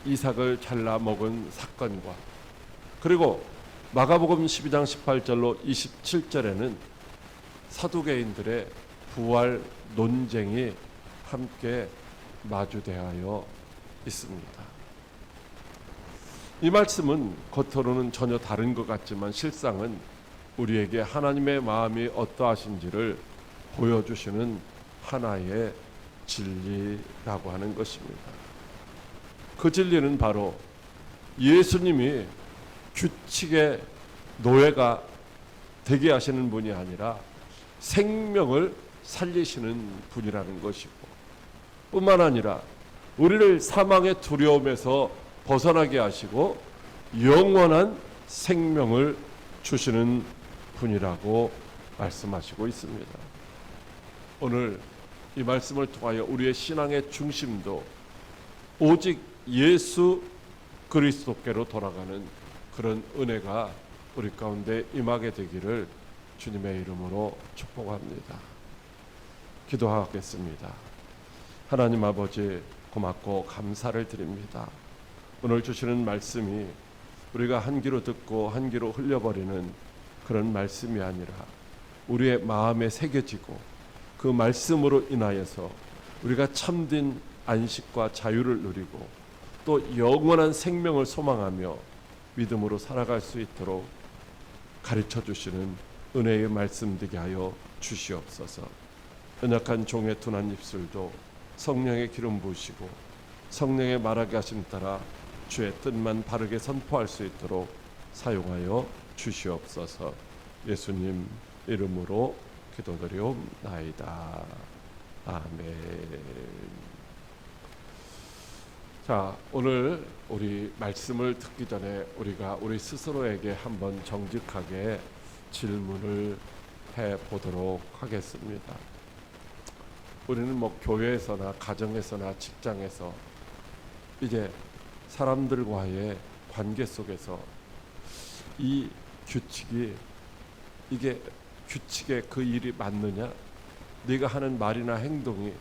이삭을 잘라 먹은 사건과, 그리고 마가복음 12장 18절로 27절에는 사두개인들의 부활 논쟁이 함께 마주대하여 있습니다. 이 말씀은 겉으로는 전혀 다른 것 같지만 실상은 우리에게 하나님의 마음이 어떠하신지를 보여주시는 하나의 진리라고 하는 것입니다. 그 진리는 바로 예수님이 규칙의 노예가 되게 하시는 분이 아니라 생명을 살리시는 분이라는 것이고, 뿐만 아니라 우리를 사망의 두려움에서 벗어나게 하시고 영원한 생명을 주시는 분이라고 말씀하시고 있습니다. 오늘 이 말씀을 통하여 우리의 신앙의 중심도 오직 예수 그리스도께로 돌아가는 그런 은혜가 우리 가운데 임하게 되기를 주님의 이름으로 축복합니다. 기도하겠습니다. 하나님 아버지, 고맙고 감사를 드립니다. 오늘 주시는 말씀이 우리가 한 귀로 듣고 한 귀로 흘려버리는 그런 말씀이 아니라 우리의 마음에 새겨지고 그 말씀으로 인하여서 우리가 참된 안식과 자유를 누리고 또 영원한 생명을 소망하며 믿음으로 살아갈 수 있도록 가르쳐 주시는 은혜의 말씀 되게 하여 주시옵소서. 연약한 종의 둔한 입술도 성령의 기름 부으시고 성령의 말하게 하심 따라 주의 뜻만 바르게 선포할 수 있도록 사용하여 주시옵소서. 예수님 이름으로 기도드리옵나이다. 아멘. 자, 오늘 우리 말씀을 듣기 전에 우리가 우리 스스로에게 한번 정직하게 질문을 해보도록 하겠습니다. 우리는 뭐 교회에서나 가정에서나 직장에서 이제 사람들과의 관계 속에서 이 규칙이, 이게 규칙에 그 일이 맞느냐, 네가 하는 말이나 행동이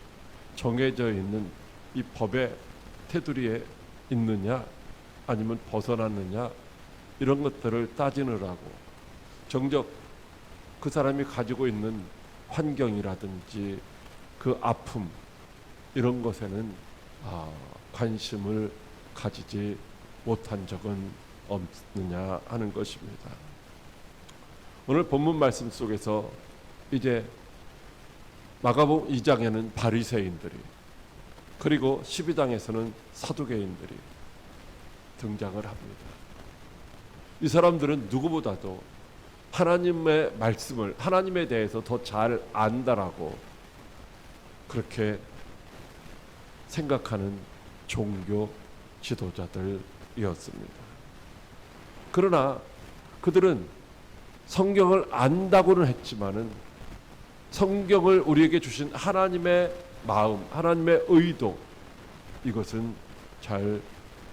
정해져 있는 이 법의 테두리에 있느냐 아니면 벗어났느냐, 이런 것들을 따지느라고 정작 그 사람이 가지고 있는 환경이라든지 그 아픔, 이런 것에는 관심을 가지지 못한 적은 없느냐 하는 것입니다. 오늘 본문 말씀 속에서 이제 마가복음 2장에는 바리새인들이, 그리고 12장에서는 사두개인들이 등장을 합니다. 이 사람들은 누구보다도 하나님의 말씀을, 하나님에 대해서 더 잘 안다라고 그렇게 생각하는 종교 지도자들이었습니다. 그러나 그들은 성경을 안다고는 했지만은 성경을 우리에게 주신 하나님의 마음, 하나님의 의도, 이것은 잘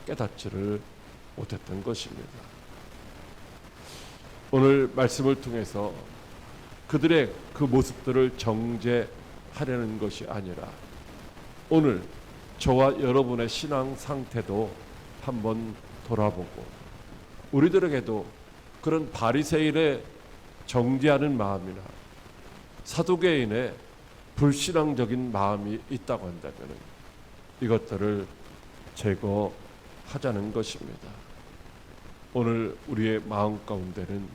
깨닫지를 못했던 것입니다. 오늘 말씀을 통해서 그들의 그 모습들을 정죄하려는 것이 아니라 오늘 저와 여러분의 신앙 상태도 한번 돌아보고 우리들에게도 그런 바리새인의 정죄하는 마음이나 사두개인의 불신앙적인 마음이 있다고 한다면 이것들을 제거하자는 것입니다. 오늘 우리의 마음 가운데는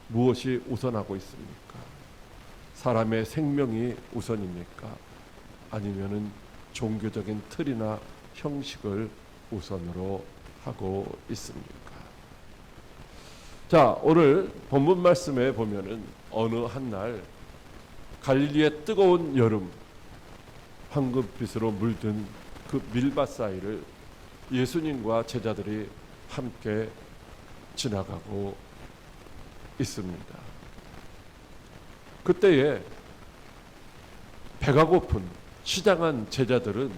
무엇이 우선하고 있습니까? 사람의 생명이 우선입니까? 아니면은 종교적인 틀이나 형식을 우선으로 하고 있습니까? 자, 오늘 본문 말씀에 보면은 어느 한날 갈릴리의 뜨거운 여름, 황금빛으로 물든 그 밀밭 사이를 예수님과 제자들이 함께 지나가고 있습니다. 그때에 배가 고픈 시장한 제자들은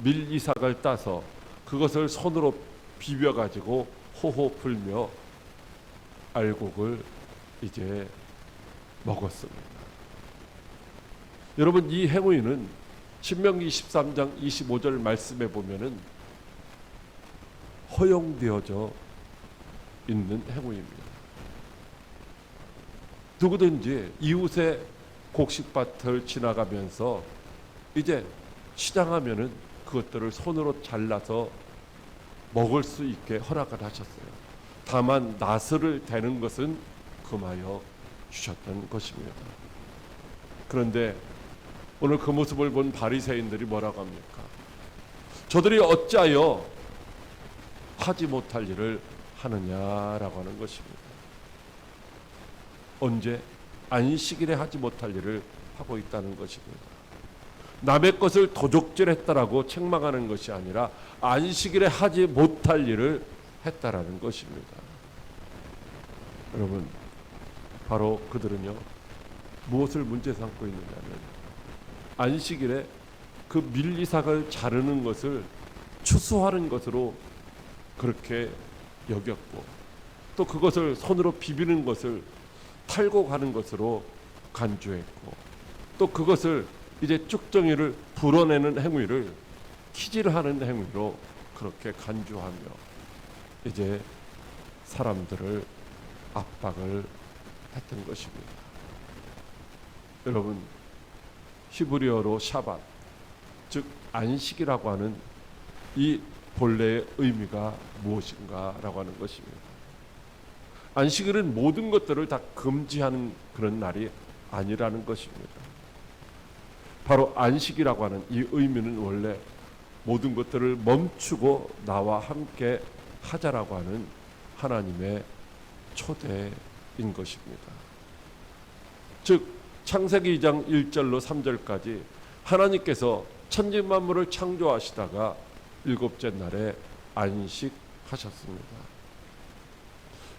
밀이삭을 따서 그것을 손으로 비벼가지고 호호 불며 알곡을 이제 먹었습니다. 여러분, 이 행위는 신명기 13장 25절 말씀에 보면은 허용되어져 있는 행위입니다. 누구든지 이웃의 곡식밭을 지나가면서 이제 시장하면은 그것들을 손으로 잘라서 먹을 수 있게 허락을 하셨어요. 다만 나스를 대는 것은 금하여 주셨던 것입니다. 그런데 오늘 그 모습을 본 바리새인들이 뭐라고 합니까? 저들이 어찌하여 하지 못할 일을 하느냐라고 하는 것입니다. 언제? 안식일에 하지 못할 일을 하고 있다는 것입니다. 남의 것을 도적질했다라고 책망하는 것이 아니라 안식일에 하지 못할 일을 했다라는 것입니다. 여러분, 바로 그들은요, 무엇을 문제 삼고 있느냐면 안식일에 그 밀리삭을 자르는 것을 추수하는 것으로 그렇게 여겼고, 또 그것을 손으로 비비는 것을 탈고 가는 것으로 간주했고, 또 그것을 이제 쭉정이를 불어내는 행위를 키질하는 행위로 그렇게 간주하며 이제 사람들을 압박을 했던 것입니다. 여러분, 히브리어로 샤밧, 즉 안식이라고 하는 이 본래의 의미가 무엇인가라고 하는 것입니다. 안식일은 모든 것들을 다 금지하는 그런 날이 아니라는 것입니다. 바로 안식이라고 하는 이 의미는 원래 모든 것들을 멈추고 나와 함께 하자라고 하는 하나님의 초대인 것입니다. 즉 창세기 2장 1절로 3절까지 하나님께서 천지만물을 창조하시다가 일곱째 날에 안식하셨습니다.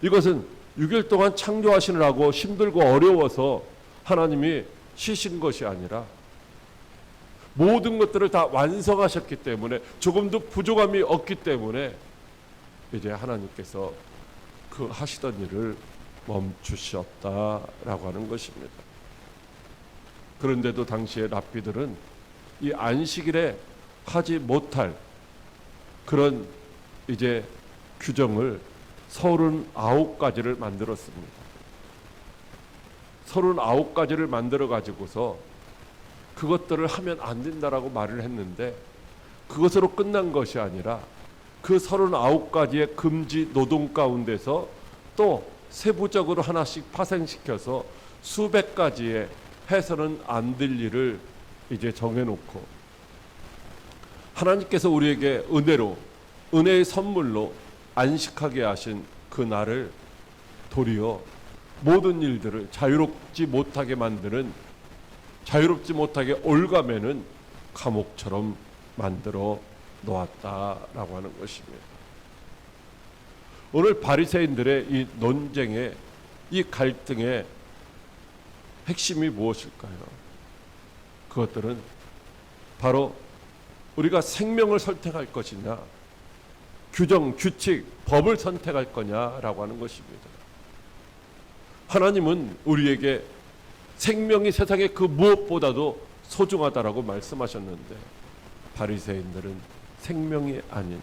이것은 6일 동안 창조하시느라고 힘들고 어려워서 하나님이 쉬신 것이 아니라 모든 것들을 다 완성하셨기 때문에, 조금도 부족함이 없기 때문에 이제 하나님께서 그 하시던 일을 멈추셨다라고 하는 것입니다. 그런데도 당시의 랍비들은 이 안식일에 하지 못할 그런 이제 규정을 39가지를 만들었습니다. 39가지를 만들어 가지고서 그것들을 하면 안 된다라고 말을 했는데, 그것으로 끝난 것이 아니라 그 39가지의 금지 노동 가운데서 또 세부적으로 하나씩 파생시켜서 수백 가지의 해서는 안 될 일을 이제 정해놓고, 하나님께서 우리에게 은혜로, 은혜의 선물로 안식하게 하신 그 날을 도리어 모든 일들을 자유롭지 못하게 만드는, 자유롭지 못하게 올가매는 감옥처럼 만들어 놓았다라고 하는 것입니다. 오늘 바리새인들의 이 논쟁의, 이 갈등의 핵심이 무엇일까요? 그것들은 바로 우리가 생명을 선택할 것이냐, 규정, 규칙, 법을 선택할 거냐라고 하는 것입니다. 하나님은 우리에게 생명이 세상의 그 무엇보다도 소중하다라고 말씀하셨는데, 바리새인들은 생명이 아닌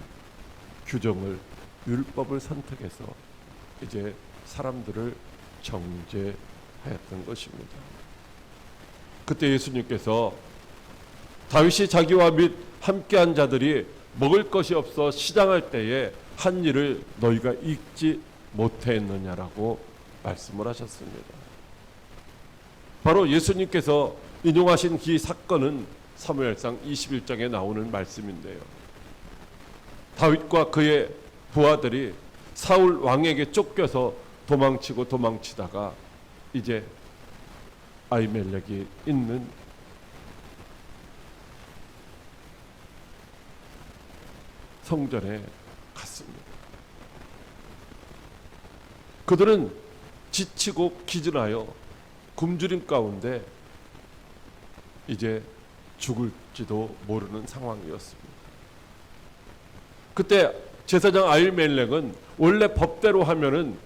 규정을, 율법을 선택해서 이제 사람들을 정죄하였던 것입니다. 그때 예수님께서 다윗이 자기와 및 함께한 자들이 먹을 것이 없어 시장할 때에 한 일을 너희가 잊지 못했느냐라고 말씀을 하셨습니다. 바로 예수님께서 인용하신 이 사건은 사무엘상 21장에 나오는 말씀인데요. 다윗과 그의 부하들이 사울 왕에게 쫓겨서 도망치다가 이제 아히멜렉이 있는 성전에 갔습니다. 그들은 지치고 기진하여 굶주림 가운데 이제 죽을지도 모르는 상황이었습니다. 그때 제사장 아히멜렉은 원래 법대로 하면은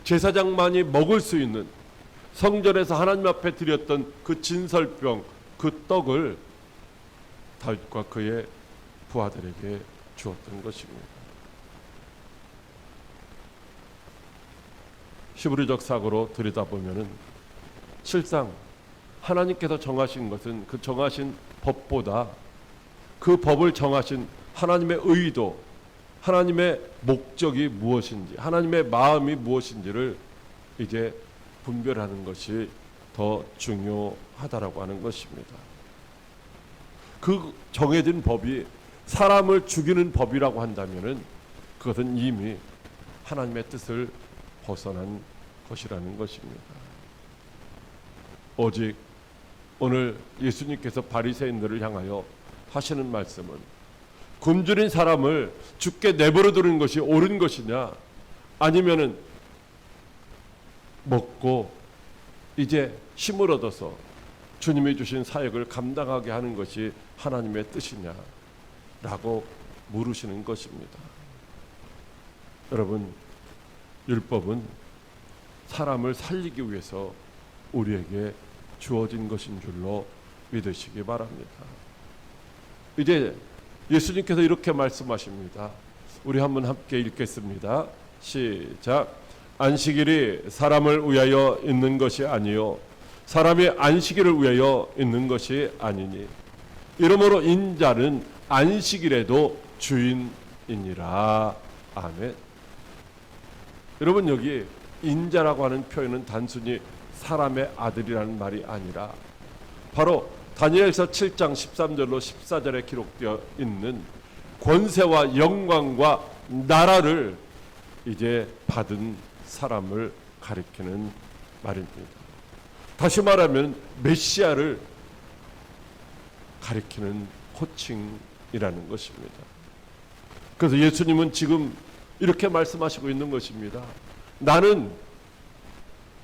제사장만이 먹을 수 있는, 성전에서 하나님 앞에 드렸던 그 진설병, 그 떡을 다윗과 그의 부하들에게 주었던 것입니다. 히브리적 사고로 들여다보면은 실상 하나님께서 정하신 것은 그 정하신 법보다 그 법을 정하신 하나님의 의도, 하나님의 목적이 무엇인지, 하나님의 마음이 무엇인지를 이제 분별하는 것이 더 중요하다라고 하는 것입니다. 그 정해진 법이 사람을 죽이는 법이라고 한다면은 그것은 이미 하나님의 뜻을 벗어난 것이라는 것입니다. 오직 오늘 예수님께서 바리새인들을 향하여 하시는 말씀은 굶주린 사람을 죽게 내버려 두는 것이 옳은 것이냐, 아니면은 먹고 이제 힘을 얻어서 주님이 주신 사역을 감당하게 하는 것이 하나님의 뜻이냐라고 물으시는 것입니다. 여러분, 율법은 사람을 살리기 위해서 우리에게 주어진 것인 줄로 믿으시기 바랍니다. 이제 예수님께서 이렇게 말씀하십니다. 우리 한번 함께 읽겠습니다. 시작. 안식일이 사람을 위하여 있는 것이 아니요 사람이 안식일을 위하여 있는 것이 아니니 이러므로 인자는 안식일에도 주인이니라. 아멘. 여러분, 여기 인자라고 하는 표현은 단순히 사람의 아들이라는 말이 아니라 바로 다니엘서 7장 13절로 14절에 기록되어 있는 권세와 영광과 나라를 이제 받은 사람을 가리키는 말입니다. 다시 말하면 메시아를 가리키는 호칭이라는 것입니다. 그래서 예수님은 지금 이렇게 말씀하시고 있는 것입니다. 나는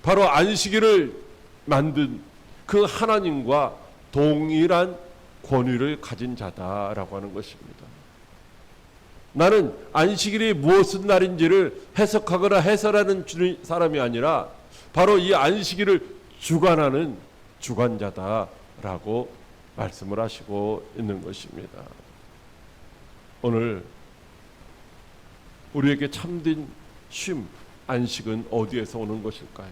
바로 안식일을 만든 그 하나님과 동일한 권위를 가진 자다라고 하는 것입니다. 나는 안식일이 무엇은 날인지를 해석하거나 해설하는 사람이 아니라 바로 이 안식일을 주관하는 주관자다라고 말씀을 하시고 있는 것입니다. 오늘 우리에게 참된 쉼, 안식은 어디에서 오는 것일까요?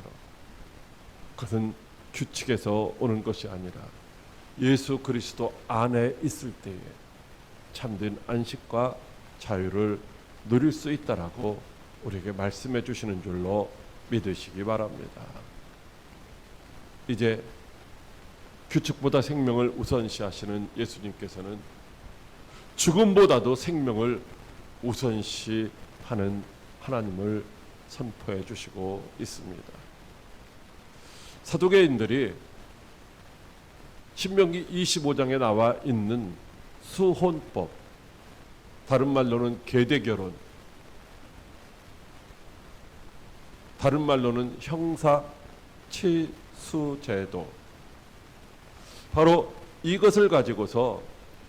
그것은 규칙에서 오는 것이 아니라 예수 그리스도 안에 있을 때에 참된 안식과 자유를 누릴 수 있다라고 우리에게 말씀해 주시는 줄로 믿으시기 바랍니다. 이제 규칙보다 생명을 우선시하시는 예수님께서는 죽음보다도 생명을 우선시하는 하나님을 선포해 주시고 있습니다. 사두개인들이 신명기 25장에 나와 있는 수혼법, 다른 말로는 계대결혼, 다른 말로는 형사치수제도, 바로 이것을 가지고서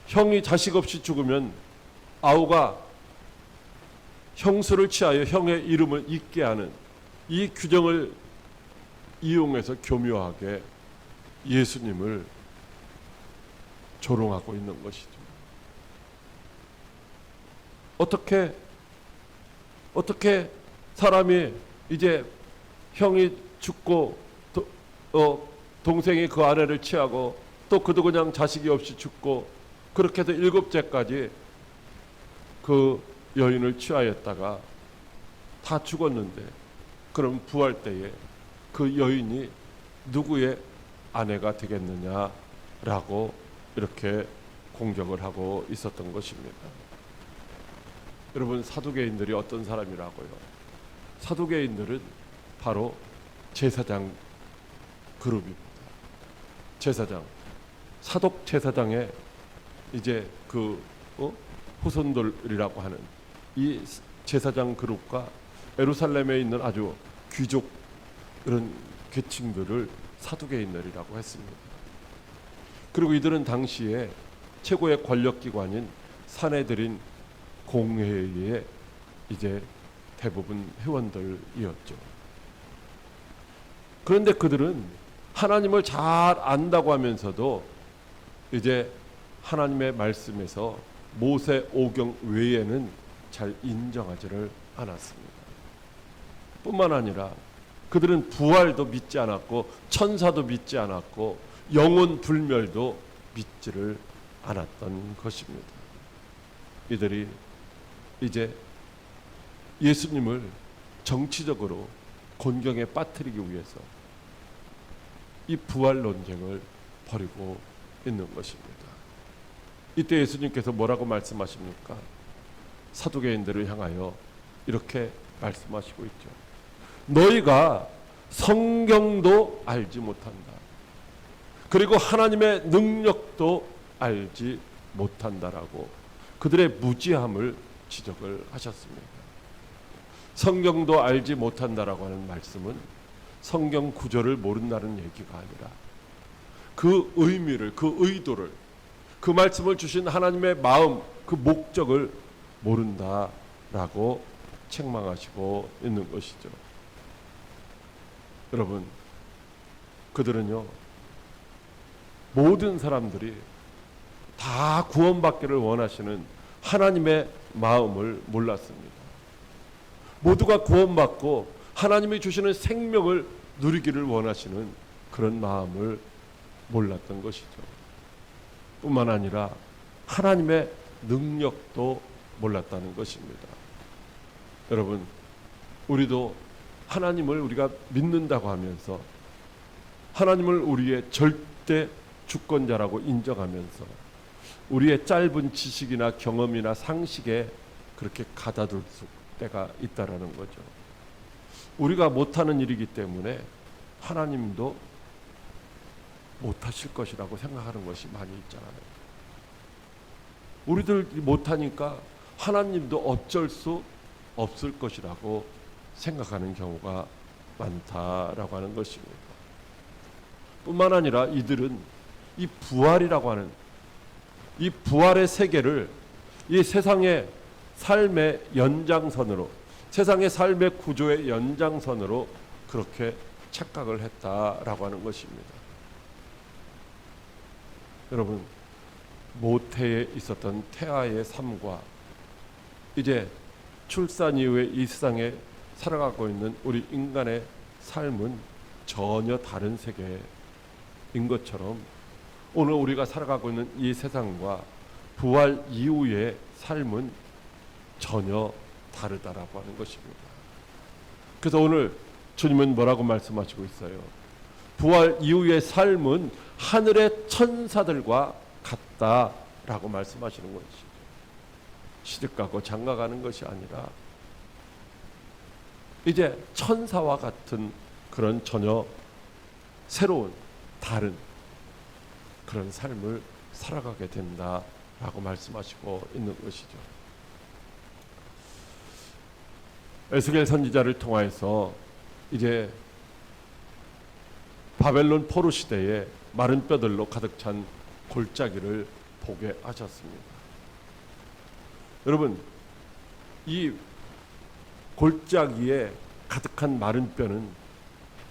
형이 자식 없이 죽으면 아우가 형수를 취하여 형의 이름을 잊게 하는 이 규정을 이용해서 교묘하게 예수님을 조롱하고 있는 것이죠. 어떻게 사람이 이제 형이 죽고 동생이 그 아내를 취하고 또 그도 그냥 자식이 없이 죽고 그렇게 해서 7째까지 그 여인을 취하였다가 다 죽었는데 그럼 부활 때에 그 여인이 누구의 아내가 되겠느냐라고 이렇게 공격을 하고 있었던 것입니다. 여러분, 사두개인들이 어떤 사람이라고요? 사두개인들은 바로 제사장 그룹입니다. 제사장, 사독 제사장의 이제 그 후손들이라고 하는 이 제사장 그룹과 예루살렘에 있는 아주 귀족 이런 계층들을 사두개인들이라고 했습니다. 그리고 이들은 당시에 최고의 권력기관인 사내들인 공회의 이제 대부분 회원들이었죠. 그런데 그들은 하나님을 잘 안다고 하면서도 이제 하나님의 말씀에서 모세 오경 외에는 잘 인정하지를 않았습니다. 뿐만 아니라 그들은 부활도 믿지 않았고 천사도 믿지 않았고 영혼 불멸도 믿지를 않았던 것입니다. 이들이 이제 예수님을 정치적으로 곤경에 빠뜨리기 위해서 이 부활 논쟁을 벌이고 있는 것입니다. 이때 예수님께서 뭐라고 말씀하십니까? 사두개인들을 향하여 이렇게 말씀하시고 있죠. 너희가 성경도 알지 못한다. 그리고 하나님의 능력도 알지 못한다라고 그들의 무지함을 지적을 하셨습니다. 성경도 알지 못한다라고 하는 말씀은 성경 구절을 모른다는 얘기가 아니라 그 의미를, 그 의도를, 그 말씀을 주신 하나님의 마음, 그 목적을 모른다라고 책망하시고 있는 것이죠. 여러분, 그들은요, 모든 사람들이 다 구원받기를 원하시는 하나님의 마음을 몰랐습니다. 모두가 구원받고 하나님이 주시는 생명을 누리기를 원하시는 그런 마음을 몰랐던 것이죠. 뿐만 아니라 하나님의 능력도 몰랐다는 것입니다. 여러분, 우리도 하나님을 우리가 믿는다고 하면서 하나님을 우리의 절대 주권자라고 인정하면서 우리의 짧은 지식이나 경험이나 상식에 그렇게 가다둘 때가 있다라는 거죠. 우리가 못하는 일이기 때문에 하나님도 못하실 것이라고 생각하는 것이 많이 있잖아요. 우리들 못하니까 하나님도 어쩔 수 없을 것이라고 생각하는 경우가 많다라고 하는 것입니다. 뿐만 아니라 이들은 이 부활이라고 하는 이 부활의 세계를 이 세상의 삶의 연장선으로, 세상의 삶의 구조의 연장선으로 그렇게 착각을 했다라고 하는 것입니다. 여러분, 모태에 있었던 태아의 삶과 이제 출산 이후에 이 세상에 살아가고 있는 우리 인간의 삶은 전혀 다른 세계인 것처럼 오늘 우리가 살아가고 있는 이 세상과 부활 이후의 삶은 전혀 다르다라고 하는 것입니다. 그래서 오늘 주님은 뭐라고 말씀하시고 있어요? 부활 이후의 삶은 하늘의 천사들과 같다라고 말씀하시는 것이죠. 시집가고 장가가는 것이 아니라 이제 천사와 같은 그런 전혀 새로운 다른 그런 삶을 살아가게 된다라고 말씀하시고 있는 것이죠. 에스겔 선지자를 통하여서 이제 바벨론 포로 시대에 마른 뼈들로 가득 찬 골짜기를 보게 하셨습니다. 여러분, 이 골짜기에 가득한 마른 뼈는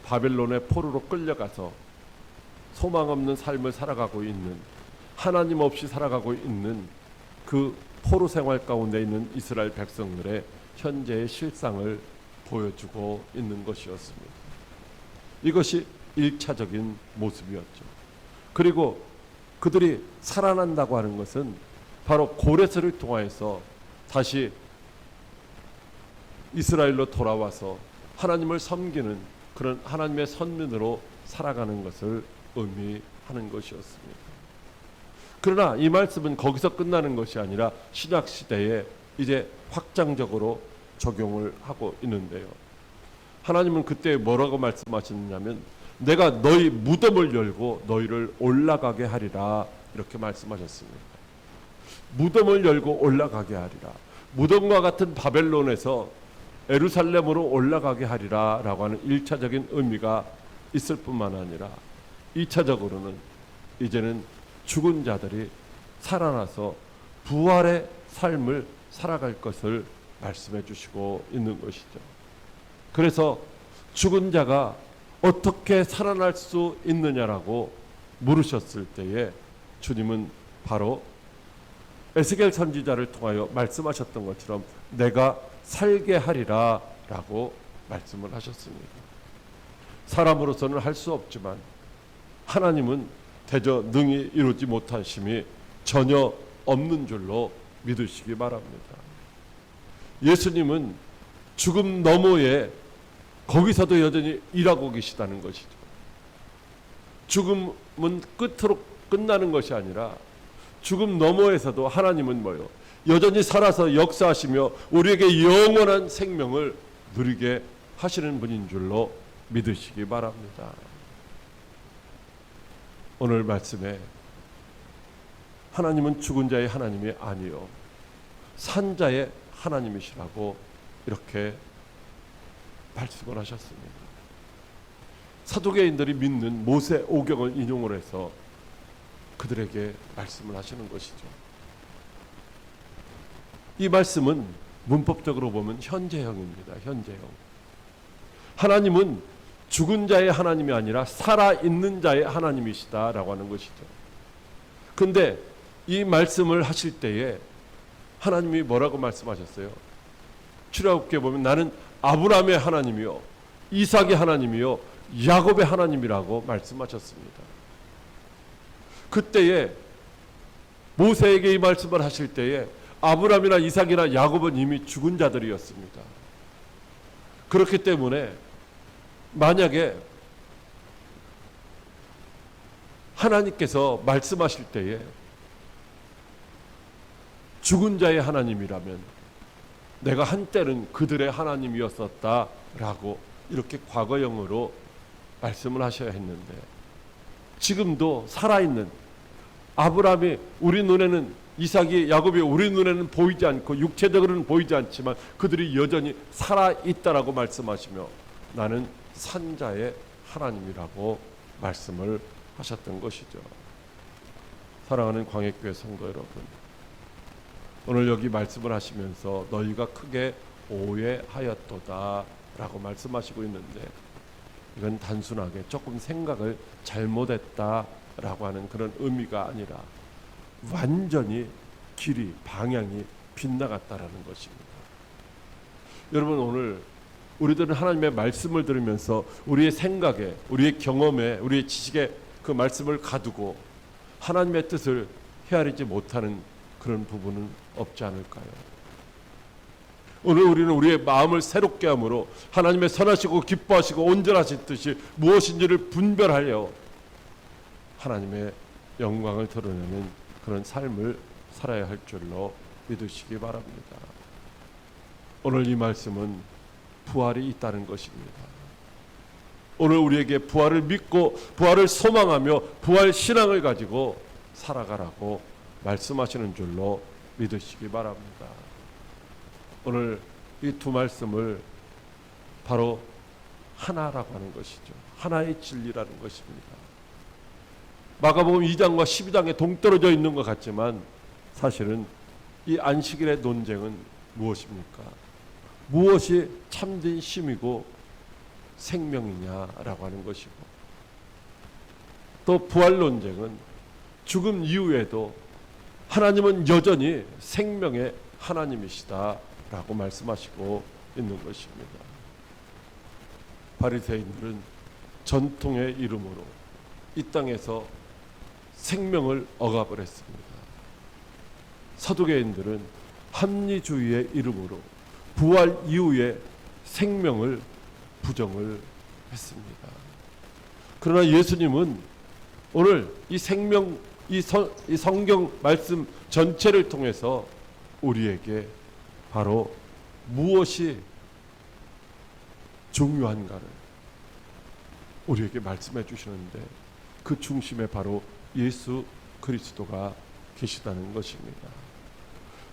바벨론의 포로로 끌려가서 소망 없는 삶을 살아가고 있는, 하나님 없이 살아가고 있는 그 포로 생활 가운데 있는 이스라엘 백성들의 현재의 실상을 보여주고 있는 것이었습니다. 이것이 1차적인 모습이었죠. 그리고 그들이 살아난다고 하는 것은 바로 고레스를 통하여서 다시 이스라엘로 돌아와서 하나님을 섬기는 그런 하나님의 선민으로 살아가는 것을 의미하는 것이었습니다. 그러나 이 말씀은 거기서 끝나는 것이 아니라 신약 시대에 이제 확장적으로 적용을 하고 있는데요. 하나님은 그때 뭐라고 말씀하셨냐면 내가 너희 무덤을 열고 너희를 올라가게 하리라 이렇게 말씀하셨습니다. 무덤을 열고 올라가게 하리라. 무덤과 같은 바벨론에서 예루살렘으로 올라가게 하리라 라고 하는 1차적인 의미가 있을 뿐만 아니라 2차적으로는 이제는 죽은 자들이 살아나서 부활의 삶을 살아갈 것을 말씀해 주시고 있는 것이죠. 그래서 죽은 자가 어떻게 살아날 수 있느냐라고 물으셨을 때에 주님은 바로 에스겔 선지자를 통하여 말씀하셨던 것처럼 내가 살게 하리라 라고 말씀을 하셨습니다. 사람으로서는 할 수 없지만 하나님은 대저 능히 이루지 못하심이 전혀 없는 줄로 믿으시기 바랍니다. 예수님은 죽음 너머에 거기서도 여전히 일하고 계시다는 것이죠. 죽음은 끝으로 끝나는 것이 아니라 죽음 너머에서도 하나님은 뭐요? 여전히 살아서 역사하시며 우리에게 영원한 생명을 누리게 하시는 분인 줄로 믿으시기 바랍니다. 오늘 말씀에 하나님은 죽은 자의 하나님이 아니요 산 자의 하나님이시라고 이렇게 말씀을 하셨습니다. 사두개인들이 믿는 모세 오경을 인용을 해서 그들에게 말씀을 하시는 것이죠. 이 말씀은 문법적으로 보면 현재형입니다. 현재형. 하나님은 죽은 자의 하나님이 아니라 살아있는 자의 하나님이시다라고 하는 것이죠. 근데 이 말씀을 하실 때에 하나님이 뭐라고 말씀하셨어요? 출애굽기에 보면 나는 아브라함의 하나님이요 이삭의 하나님이요 야곱의 하나님이라고 말씀하셨습니다. 그때에 모세에게 이 말씀을 하실 때에 아브라함이나 이삭이나 야곱은 이미 죽은 자들이었습니다. 그렇기 때문에 만약에 하나님께서 말씀하실 때에 죽은 자의 하나님이라면 내가 한때는 그들의 하나님이었었다라고 이렇게 과거형으로 말씀을 하셔야 했는데 지금도 살아있는 아브라함이 우리 눈에는 이삭이 야곱이 우리 눈에는 보이지 않고 육체적으로는 보이지 않지만 그들이 여전히 살아있다라고 말씀하시며 나는 산자의 하나님이라고 말씀을 하셨던 것이죠. 사랑하는 광해교회 성도 여러분, 오늘 여기 말씀을 하시면서 너희가 크게 오해하였도다 라고 말씀하시고 있는데 이건 단순하게 조금 생각을 잘못했다라고 하는 그런 의미가 아니라 완전히 길이 방향이 빗나갔다라는 것입니다. 여러분, 오늘 우리들은 하나님의 말씀을 들으면서 우리의 생각에, 우리의 경험에, 우리의 지식에 그 말씀을 가두고 하나님의 뜻을 헤아리지 못하는 그런 부분은 없지 않을까요? 오늘 우리는 우리의 마음을 새롭게 함으로 하나님의 선하시고 기뻐하시고 온전하신 뜻이 무엇인지를 분별하여 하나님의 영광을 드러내는 그런 삶을 살아야 할 줄로 믿으시기 바랍니다. 오늘 이 말씀은 부활이 있다는 것입니다. 오늘 우리에게 부활을 믿고 부활을 소망하며 부활 신앙을 가지고 살아가라고 말씀하시는 줄로 믿으시기 바랍니다. 오늘 이 두 말씀을 바로 하나라고 하는 것이죠. 하나의 진리라는 것입니다. 마가복음 2장과 12장에 동떨어져 있는 것 같지만 사실은 이 안식일의 논쟁은 무엇입니까? 무엇이 참된 쉼이고 생명이냐라고 하는 것이고, 또 부활 논쟁은 죽음 이후에도 하나님은 여전히 생명의 하나님이시다라고 말씀하시고 있는 것입니다. 바리새인들은 전통의 이름으로 이 땅에서 생명을 억압을 했습니다. 사두개인들은 합리주의의 이름으로 부활 이후에 생명을 부정을 했습니다. 그러나 예수님은 오늘 이 생명, 이 성경 말씀 전체를 통해서 우리에게 바로 무엇이 중요한가를 우리에게 말씀해 주시는데 그 중심에 바로 예수 그리스도가 계시다는 것입니다.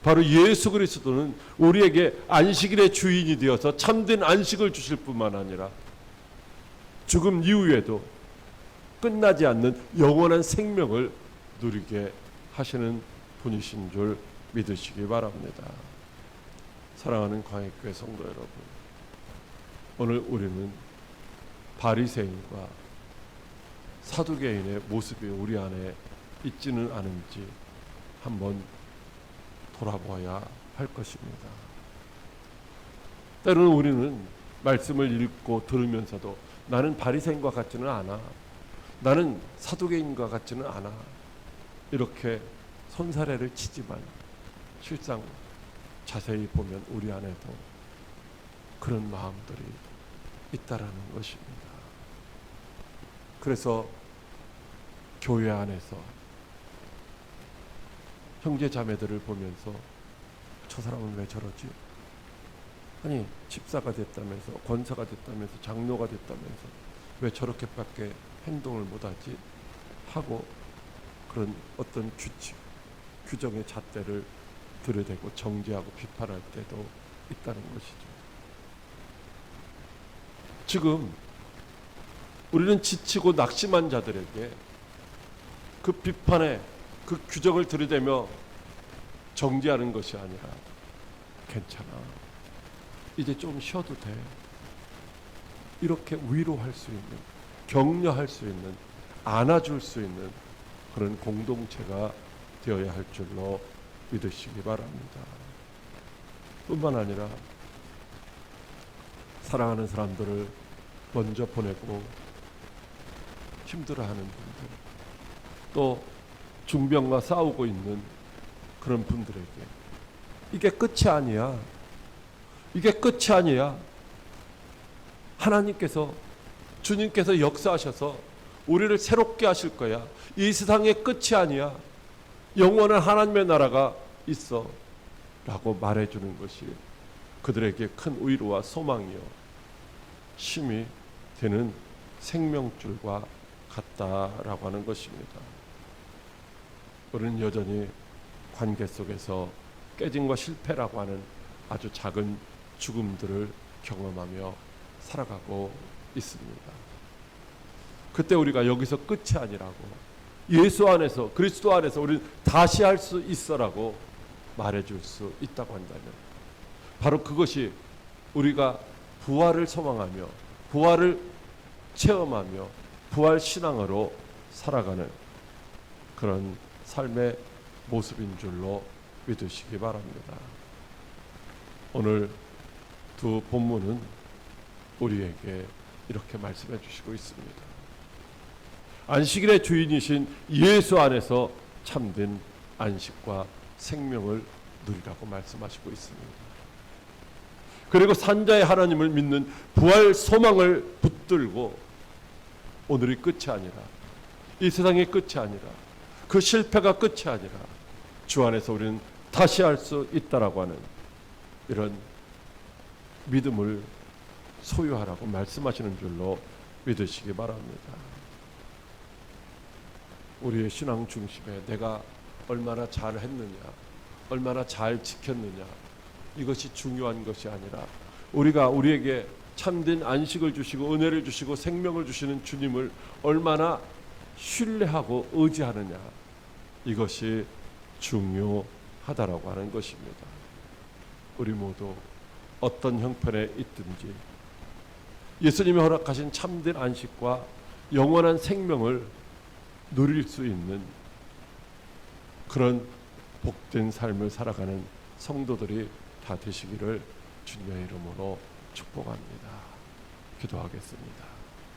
바로 예수 그리스도는 우리에게 안식일의 주인이 되어서 참된 안식을 주실 뿐만 아니라 죽음 이후에도 끝나지 않는 영원한 생명을 누리게 하시는 분이신 줄 믿으시기 바랍니다. 사랑하는 광해교회 성도 여러분, 오늘 우리는 바리새인과 사두개인의 모습이 우리 안에 있지는 않은지 한번 돌아보아야 할 것입니다. 때로는 우리는 말씀을 읽고 들으면서도 나는 바리새인과 같지는 않아, 나는 사두개인과 같지는 않아, 이렇게 손사래를 치지만 실상 자세히 보면 우리 안에도 그런 마음들이 있다라는 것입니다. 그래서 교회 안에서 형제 자매들을 보면서 저 사람은 왜 저러지? 아니 집사가 됐다면서, 권사가 됐다면서, 장로가 됐다면서 왜 저렇게밖에 행동을 못하지? 하고 그런 어떤 규칙, 규정의 잣대를 들여대고 정죄하고 비판할 때도 있다는 것이죠. 지금 우리는 지치고 낙심한 자들에게 그 비판에 그 규정을 들이대며 정죄하는 것이 아니라 괜찮아, 이제 좀 쉬어도 돼, 이렇게 위로할 수 있는, 격려할 수 있는, 안아줄 수 있는 그런 공동체가 되어야 할 줄로 믿으시기 바랍니다. 뿐만 아니라 사랑하는 사람들을 먼저 보내고 힘들어하는 분들, 또 중병과 싸우고 있는 그런 분들에게 이게 끝이 아니야, 이게 끝이 아니야, 하나님께서, 주님께서 역사하셔서 우리를 새롭게 하실 거야, 이 세상의 끝이 아니야, 영원한 하나님의 나라가 있어 라고 말해주는 것이 그들에게 큰 위로와 소망이요 힘이 되는 생명줄과 같다라고 하는 것입니다. 우리는 여전히 관계 속에서 깨짐과 실패라고 하는 아주 작은 죽음들을 경험하며 살아가고 있습니다. 그때 우리가 여기서 끝이 아니라고, 예수 안에서, 그리스도 안에서 우리는 다시 할 수 있어라고 말해줄 수 있다고 한다면, 바로 그것이 우리가 부활을 소망하며 부활을 체험하며 부활 신앙으로 살아가는 그런 삶의 모습인 줄로 믿으시기 바랍니다. 오늘 두 본문은 우리에게 이렇게 말씀해 주시고 있습니다. 안식일의 주인이신 예수 안에서 참된 안식과 생명을 누리라고 말씀하시고 있습니다. 그리고 산자의 하나님을 믿는 부활 소망을 붙들고 오늘이 끝이 아니라, 이 세상의 끝이 아니라, 그 실패가 끝이 아니라 주 안에서 우리는 다시 할 수 있다라고 하는 이런 믿음을 소유하라고 말씀하시는 줄로 믿으시기 바랍니다. 우리의 신앙 중심에 내가 얼마나 잘 했느냐, 얼마나 잘 지켰느냐, 이것이 중요한 것이 아니라 우리가 우리에게 참된 안식을 주시고 은혜를 주시고 생명을 주시는 주님을 얼마나 신뢰하고 의지하느냐, 이것이 중요하다라고 하는 것입니다. 우리 모두 어떤 형편에 있든지 예수님이 허락하신 참된 안식과 영원한 생명을 누릴 수 있는 그런 복된 삶을 살아가는 성도들이 다 되시기를 주님의 이름으로 축복합니다. 기도하겠습니다.